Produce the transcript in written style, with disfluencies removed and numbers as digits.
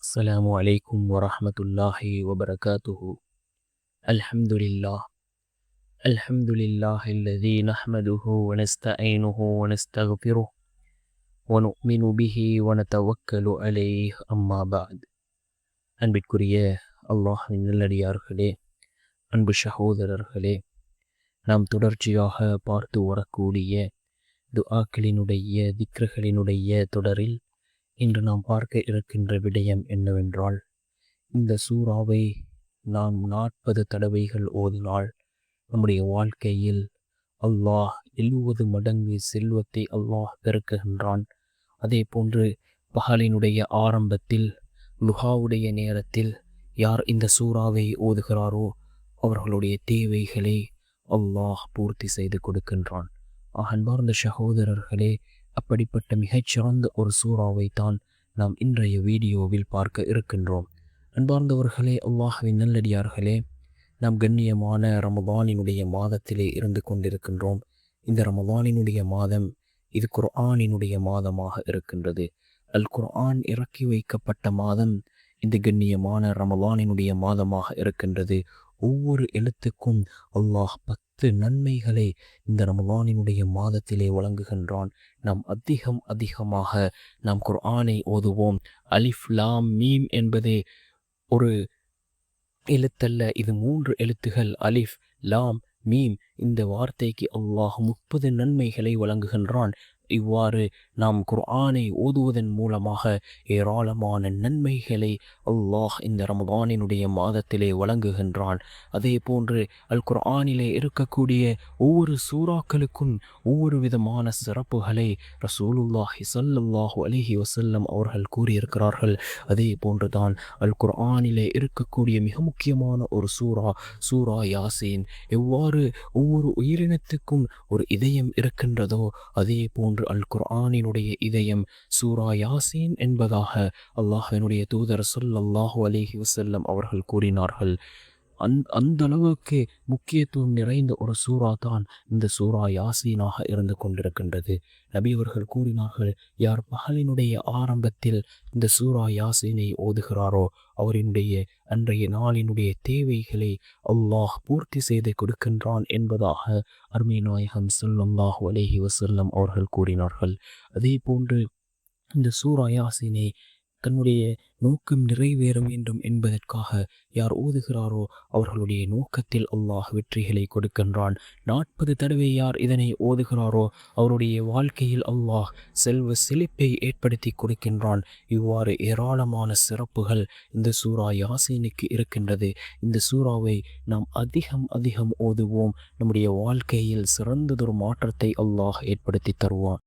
السلام عليكم ورحمة الله وبركاته. الحمد لله. الحمد لله الذي نحمده ونستعينه ونستغفره ونؤمن به ونتوكل عليه أما بعد. அன்பிற்குரிய அல்லாஹ்வின் நல்லடியார்களே, அன்பு சகோதரர்களே, நாம் தொடர்ச்சியாக பார்த்து வரக்கூடிய துஆக்களினுடைய திக்ருகளினுடைய தொடரில் இன்று நாம் பார்க்க இருக்கின்ற விடயம் என்னவென்றால், இந்த சூறாவை நாம் 40 தடவைகள் ஓதினால் நம்முடைய வாழ்க்கையில் அல்லாஹ் 70 மடங்கு செல்வத்தை அல்லாஹ் பெருக்குகின்றான். அதே போன்று பகலினுடைய ஆரம்பத்தில் லுஹாவுடைய நேரத்தில் யார் இந்த சூறாவை ஓதுகிறாரோ அவர்களுடைய தேவைகளை அல்லாஹ் பூர்த்தி செய்து கொடுக்கின்றான். அன்பார்ந்த சகோதரர்களே, அப்படிப்பட்ட மிகச்சிறந்த ஒரு சூறாவை தான் நாம் இன்றைய வீடியோவில் பார்க்க இருக்கின்றோம். அன்பார்ந்தவர்களே, அல்லாஹ்வின் நல்லடியார்களே, நாம் கண்ணியமான ரமதானினுடைய மாதத்திலே இருந்து கொண்டிருக்கின்றோம். இந்த ரமதானினுடைய மாதம் இது குர்ஆனினுடைய மாதமாக இருக்கின்றது. அல் குர்ஆன் இறக்கி வைக்கப்பட்ட மாதம் இந்த கண்ணியமான ரமதானினுடைய மாதமாக இருக்கின்றது. ஒவ்வொரு எழுத்துக்கும் அல்லாஹ் 10 நன்மைகளை இந்த ரமதானினுடைய மாதத்திலே வழங்குகின்றான். நாம் அதிகமாக நாம் குர்ஆனை ஓதுவோம். அலிஃப் லாம் மீம் என்பதே ஒரு எழுத்தல்ல, இது 3 எழுத்துகள். அலிஃப் லாம் மீம், இந்த வார்த்தைக்கு அல்லாஹ் 30 நன்மைகளை வழங்குகின்றான். இவ்வாறு நாம் குர்ஆனை ஓதுவதன் மூலமாக ஏராளமான நன்மைகளை அல்லாஹ் இந்த ரமதானினுடைய மாதத்திலே வழங்குகின்றான். அதே போன்று அல் குர்ஆனிலே இருக்கக்கூடிய ஒவ்வொரு சூறாக்களுக்கும் ஒவ்வொரு விதமான சிறப்புகளை ரசூலுல்லாஹி ஸல்லல்லாஹு அலைஹி வஸல்லம் அவர்கள் கூறியிருக்கிறார்கள். அதே போன்றுதான் அல் குர்ஆனிலே இருக்கக்கூடிய மிக முக்கியமான ஒரு சூரா யாசீன். எவ்வாறு ஒவ்வொரு உயிரினத்துக்கும் ஒரு இதயம் இருக்கின்றதோ அதே போன்று அல் குர்ஆனினுடைய இதயம் சூரா யாசீன் என்பதாக அல்லாஹ்வினுடைய தூதர் ஸல்லல்லாஹு அலைஹி வஸல்லம் அவர்கள் கூறினார்கள். அந்த அளவுக்கு முக்கியத்துவம் நிறைந்த ஒரு சூறா தான் இந்த சூரா யாசீனாக இருந்து கொண்டிருக்கின்றது. நபி அவர்கள் கூறினார்கள், யார் பகலினுடைய ஆரம்பத்தில் இந்த சூரா யாசீனை ஓதுகிறாரோ அவரினுடைய அன்றைய நாளினுடைய தேவைகளை அல்லாஹ் பூர்த்தி செய்து கொடுக்கின்றான் என்பதாக அருமை நாயகம் ஸல்லல்லாஹு அலைஹி வஸல்லம் அவர்கள் கூறினார்கள். அதே போன்று இந்த சூரா யாசீனை தன்னுடைய நோக்கம் நிறைவேற வேண்டும் என்பதற்காக யார் ஓதுகிறாரோ அவர்களுடைய நோக்கத்தில் அல்லாஹ் வெற்றிகளை கொடுக்கின்றான். 40 தடவை யார் இதனை ஓதுகிறாரோ அவருடைய வாழ்க்கையில் அல்லாஹ் செல்வ செழிப்பை ஏற்படுத்தி கொடுக்கின்றான். இவ்வாறு ஏராளமான சிறப்புகள் இந்த சூரா யாசீனுக்கு இருக்கின்றது. இந்த சூறாவை நாம் அதிகம் ஓதுவோம். நம்முடைய வாழ்க்கையில் சிறந்ததொரு மாற்றத்தை அல்லாஹ் ஏற்படுத்தி தருவான்.